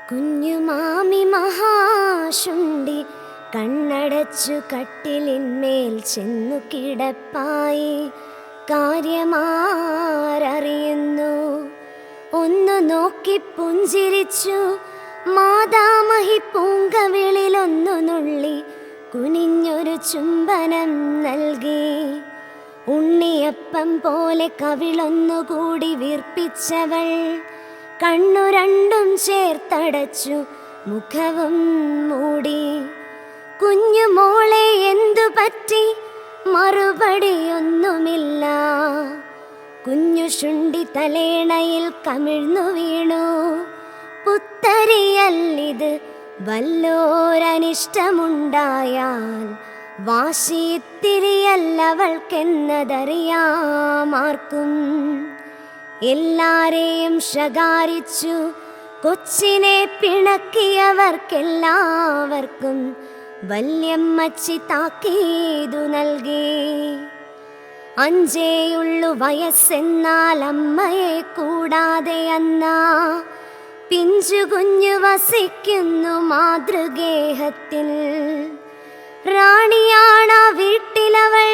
കുഞ്ഞുമാമി മഹാശുണ്ഠി കണ്ണടച്ചു കട്ടിലിന്മേൽ ചെന്നു കിടപ്പായി. കാര്യമാരറിയുന്നു? ഒന്നു നോക്കി പുഞ്ചിരിച്ചു. മാതാമഹി പൂങ്കവിളിലൊന്നു നുള്ളി കുനിഞ്ഞൊരു ചുംബനം നൽകി. ഉണ്ണിയപ്പം പോലെ കവിളൊന്നുകൂടി വീർപ്പിച്ചവൾ കണ്ണു രണ്ടും ചേർത്തടച്ചു മുഖവും മൂടി. കുഞ്ഞുമോളെ എന്തു പറ്റി? മറുപടിയൊന്നുമില്ല. കുഞ്ഞു ശുണ്ഠി തലേണയിൽ കമിഴ്ന്നു വീണു. പുത്തരിയല്ലിത്, വല്ലോരനിഷ്ടമുണ്ടായാൽ വാശിയിത്തിരിയല്ലവൾക്കെന്നതറിയാമാർക്കും. എല്ലാരെയും ശകാരിച്ചു. കൊച്ചിനെ പിണക്കിയവർക്കെല്ലാവർക്കും വല്യമ്മച്ചി താക്കീതു നൽകി. 5 വയസ്സെന്നാൽ അമ്മയെ കൂടാതെ അന്നാ പിഞ്ചു കുഞ്ഞു വസിക്കുന്നു മാതൃഗേഹത്തിൽ. റാണിയാണ വീട്ടിലവൾ,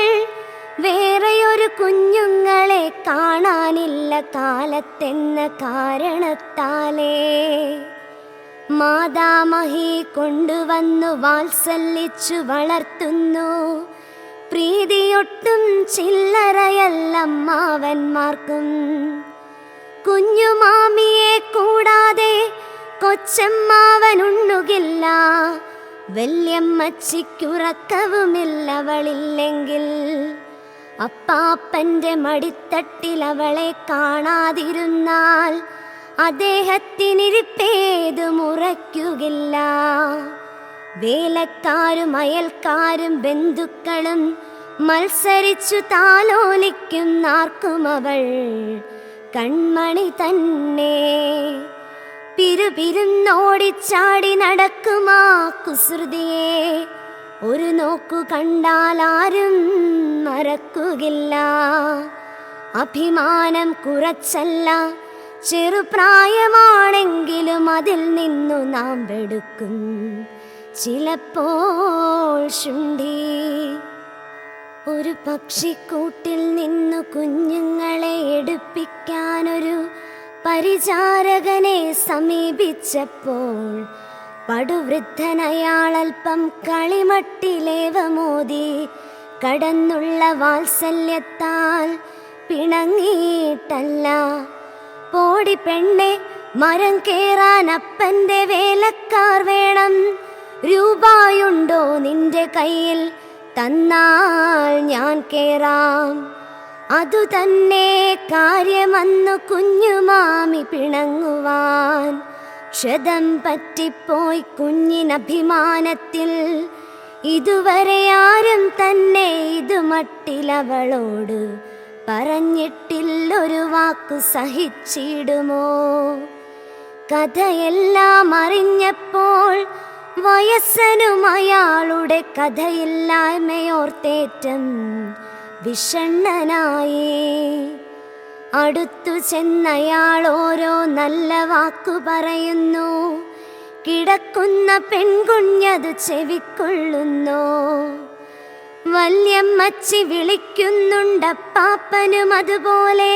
വേറെയൊരു കുഞ്ഞുങ്ങളെ കാണാനില്ല കാലത്തെന്ന കാരണത്താലേ. മാതാമഹി കൊണ്ടുവന്നു വാത്സല്യിച്ചു വളർത്തുന്നു. പ്രീതിയൊട്ടും ചില്ലറയല്ലമ്മാവന്മാർക്കും. കുഞ്ഞുമാമിയെ കൂടാതെ കൊച്ചമ്മാവനുണ്ണുകില്ല. വല്യമ്മച്ചിക്കുറക്കവുമില്ലവളില്ലെങ്കിൽ. അപ്പാപ്പന്റെ മടിത്തട്ടിലവളെ കാണാതിരുന്നാൽ അദ്ദേഹത്തിനിരിപ്പേതും ഉറയ്ക്കുകില്ല. വേലക്കാരും അയൽക്കാരും ബന്ധുക്കളും മത്സരിച്ചു താലോലിക്കും നാർക്കും അവൾ കൺമണി തന്നെ. പിരുപിരുന്നോടിച്ചാടി നടക്കുമാ കുസൃതിയെ ഒരു നോക്കു കണ്ടാൽ ആരും മറക്കുകില്ല. അഭിമാനം കുറച്ചല്ല, ചെറുപ്രായമാണെങ്കിലും അതിൽ നിന്നു നാം വെടുക്കും ചിലപ്പോൾ ശുണ്ഠി. ഒരു പക്ഷിക്കൂട്ടിൽ നിന്നു കുഞ്ഞുങ്ങളെ എടുപ്പിക്കാനൊരു പരിചാരകനെ സമീപിച്ചപ്പോൾ പടുവൃദ്ധനയാളൽപ്പം കളിമട്ടിലേവമോതി കടന്നുള്ള വാത്സല്യത്താൽ പിണങ്ങിയിട്ടല്ല. പോടി പെണ്ണെ, മരം കേറാൻ അപ്പന്റെ വേലക്കാർ വേണം. രൂപായുണ്ടോ നിന്റെ കയ്യിൽ? തന്നാൽ ഞാൻ കേറാം. അതുതന്നെ കാര്യമന്നു കുഞ്ഞുമാമി പിണങ്ങുവാൻ. ക്ഷതം പറ്റിപ്പോയി കുഞ്ഞിനഭിമാനത്തിൽ. ഇതുവരെ ആരും തന്നെ ഇത് മട്ടിലവളോട് പറഞ്ഞിട്ടില്ലൊരു വാക്കു സഹിച്ചിടുമോ? കഥയെല്ലാം അറിഞ്ഞപ്പോൾ വയസ്സനും അയാളുടെ കഥയില്ലായ്മയോർത്തേറ്റം വിഷണ്ണനായി. അടുത്തു ചെന്നയാൾ ഓരോ നല്ല വാക്കു പറയുന്നു. കിടക്കുന്ന പെൺകുഞ്ഞതു ചെവിക്കൊള്ളുന്നു. വല്യമ്മച്ചി വിളിക്കുന്നുണ്ടപ്പാപ്പനും അതുപോലെ.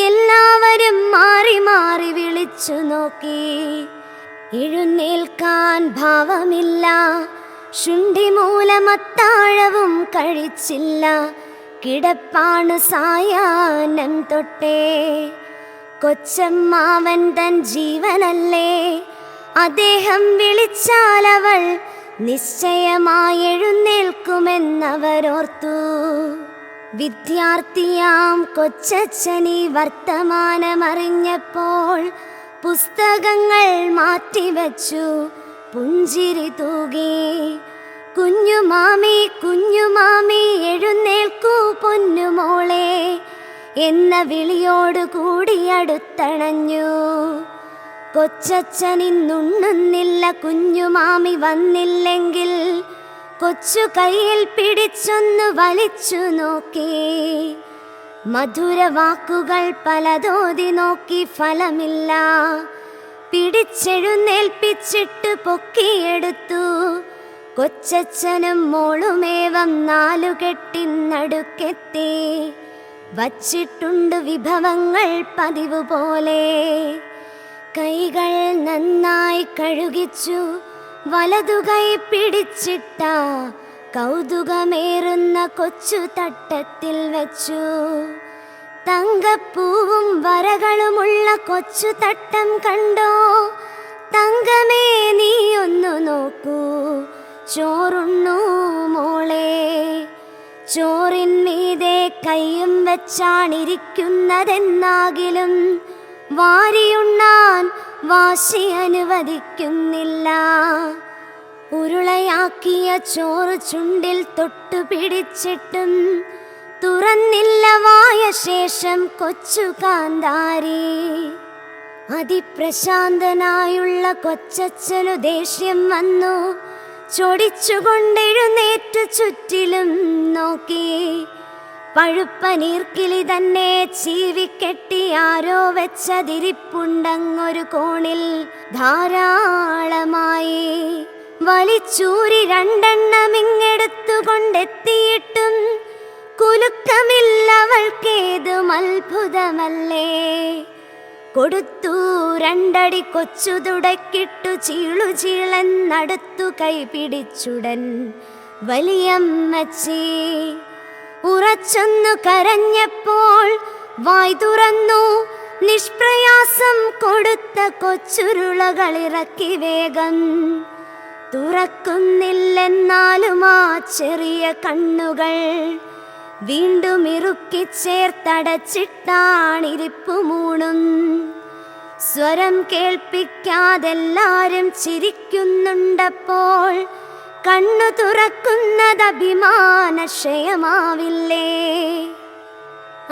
എല്ലാവരും മാറി മാറി വിളിച്ചു നോക്കി. എഴുന്നേൽക്കാൻ ഭാവമില്ല. ശുണ്ഠി മൂലമത്താഴവും കഴിച്ചില്ല. കിടപ്പാണ് സായാഹ്നം തൊട്ടേ. കൊച്ചമ്മാവൻ തൻ ജീവനല്ലേ, അദ്ദേഹം വിളിച്ചാലവൾ നിശ്ചയമായി എഴുന്നേൽക്കുമെന്നവരോർത്തു. വിദ്യാർത്ഥിയാം കൊച്ചച്ഛനീ വർത്തമാനമറിഞ്ഞപ്പോൾ പുസ്തകങ്ങൾ മാറ്റിവെച്ചു പുഞ്ചിരി തൂകി. കുഞ്ഞുമാമി കുഞ്ഞുമാമി എഴുന്നേൽക്കൂ പൊന്നുമോളെ എന്ന വിളിയോടുകൂടി അടുത്തണഞ്ഞു. കൊച്ചച്ഛനിന്നുണ്ണുന്നില്ല. കുഞ്ഞുമാമി വന്നില്ലെങ്കിൽ കൊച്ചു കയ്യിൽ പിടിച്ചൊന്നു വലിച്ചു നോക്കി. മധുരവാക്കുകൾ പലതോതി നോക്കി, ഫലമില്ല. പിടിച്ചെഴുന്നേൽപ്പിച്ചിട്ട് പൊക്കിയെടുത്തു. കൊച്ചച്ഛനും മോളുമേവം നാലുകെട്ടിനടുക്കെത്തി. വച്ചിട്ടുണ്ട് വിഭവങ്ങൾ പതിവ് പോലെ. കൈകൾ നന്നായി കഴുകിച്ചു, വലതുകൈ പിടിച്ചിട്ട കൗതുകമേറുന്ന കൊച്ചു തട്ടത്തിൽ വെച്ചു. തങ്കപ്പൂവും വരകളുമുള്ള കൊച്ചു തട്ടം കണ്ടോ? തങ്കമേ നീ ഒന്നു നോക്കൂ, ചോറുണ്ണൂ മോളെ. ചോറിന്മീതെ കൈയും വെച്ചാണിരിക്കുന്നതെന്നാകിലും വാരിയുണ്ണാൻ വാശി അനുവദിക്കുന്നില്ല. ഉരുളയാക്കിയ ചോറ് ചുണ്ടിൽ തൊട്ടു പിടിച്ചിട്ടും തുറന്നില്ല വായ. ശേഷം കൊച്ചു കാന്താരി. അതിപ്രശാന്തനായുള്ള കൊച്ചച്ഛനു ദേഷ്യം വന്നു. ചൊടിച്ചുകൊണ്ടെഴുന്നേറ്റു ചുറ്റിലും നോക്കി. പഴുപ്പനീർക്കിളി തന്നെ ചീവിക്കെട്ടി ആരോ വെച്ചതിരിപ്പുണ്ടങ്ങൊരു കോണിൽ ധാരാളമായി. വലിച്ചൂരി രണ്ടെണ്ണമിങ്ങെടുത്തുകൊണ്ടെത്തിയിട്ടും കുലുക്കമില്ലവൾക്കേതും അത്ഭുതമല്ലേ. കൊടുത്തു രണ്ടടി കൊച്ചു തുടക്കിട്ടു ചീളുചീളെന്നടുത്തു കൈ പിടിച്ചുടൻ വലിയമ്മച്ചി. ഉറച്ചൊന്നു കരഞ്ഞപ്പോൾ വായ് തുറന്നു. നിഷ്പ്രയാസം കൊടുത്ത കൊച്ചുരുളകളിറക്കി വേഗം. തുറക്കുന്നില്ലെന്നാലും ആ ചെറിയ കണ്ണുകൾ വീണ്ടും ഇറുക്കിച്ചേർത്തടച്ചിട്ടാണിരിപ്പു മൂണും. സ്വരം കേൾപ്പിക്കാതെല്ലാരും ചിരിക്കുന്നുണ്ടപ്പോൾ കണ്ണു തുറക്കുന്നത് അഭിമാനക്ഷയമാവില്ലേ.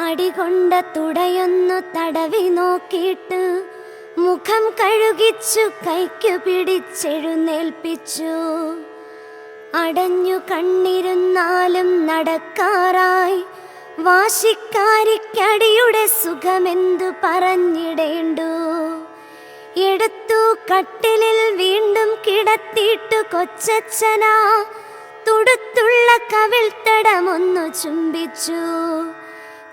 അടികൊണ്ട തുടയൊന്നു തടവി നോക്കിയിട്ട് മുഖം കഴുകിച്ചു കൈക്കു പിടിച്ചെഴുന്നേൽപ്പിച്ചു. അടഞ്ഞു കണ്ണിരുന്നാലും നടക്കാറായി. വാശിക്കാരിക്കടിയുടെ സുഖമെന്തു പറഞ്ഞിടേണ്ടു. എടുത്തു കട്ടിലിൽ വീണ്ടും കിടത്തിയിട്ടു കൊച്ചച്ഛനാ തുടുത്തുള്ള കവിൾത്തടമൊന്നു ചുംബിച്ചു.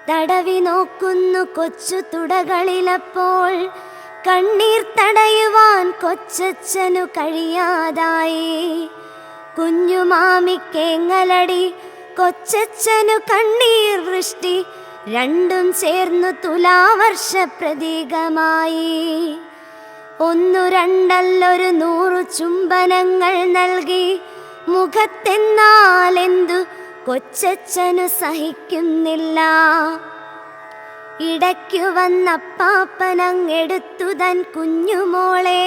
തടവി നോക്കുന്നു കൊച്ചു തുടകളിലപ്പോൾ കണ്ണീർ തടയുവാൻ കൊച്ചച്ഛനു കഴിയാതായി. കുഞ്ഞുമാമിക്കേങ്ങലടി, കൊച്ചച്ഛനു കണ്ണീർ വൃഷ്ടി, രണ്ടും ചേർന്നു തുലാവർഷ പ്രതീകമായി. ഒന്നു രണ്ടല്ലൊരു 100 ചുംബനങ്ങൾ നൽകി. മുഖത്തെന്നാലെന്തു കൊച്ചച്ഛനു സഹിക്കുന്നില്ല. ഇടയ്ക്കു വന്നപ്പാപ്പനങ്ങെടുത്തു തൻ കുഞ്ഞുമോളെ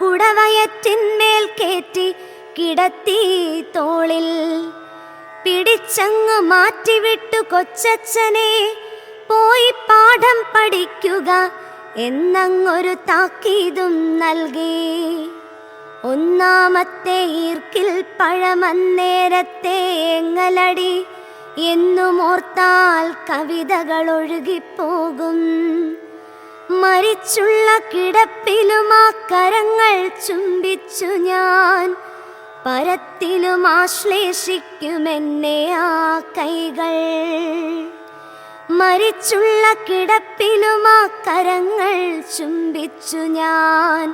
കുടവയറ്റിന്മേൽ കേറ്റി കിടത്തി തോളിൽ. പിടിച്ചങ്ങു മാറ്റിവിട്ടു കൊച്ചച്ഛനെ, പോയി പാഠം പഠിക്കുക എന്നങ്ങൊരു താക്കീതും നൽകി. ഒന്നാമത്തെ ഈർക്കിൽ പഴമന്നേരത്തെ എങ്ങലടി എന്നുമോർത്താൽ കവിതകൾ ഒഴുകിപ്പോകും. മരിച്ചുള്ള കിടപ്പിലും ആ കരങ്ങൾ ചുംബിച്ചു ഞാൻ. പരത്തിലും ആശ്ലേഷിക്കുമെന്നെ ആ കൈകൾ. മരിച്ചുള്ള കിടപ്പിലും ആ കരങ്ങൾ ചുംബിച്ചു ഞാൻ.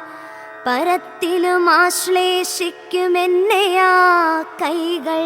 പരത്തിലും ആശ്ലേഷിക്കുമെന്നെ ആ കൈകൾ.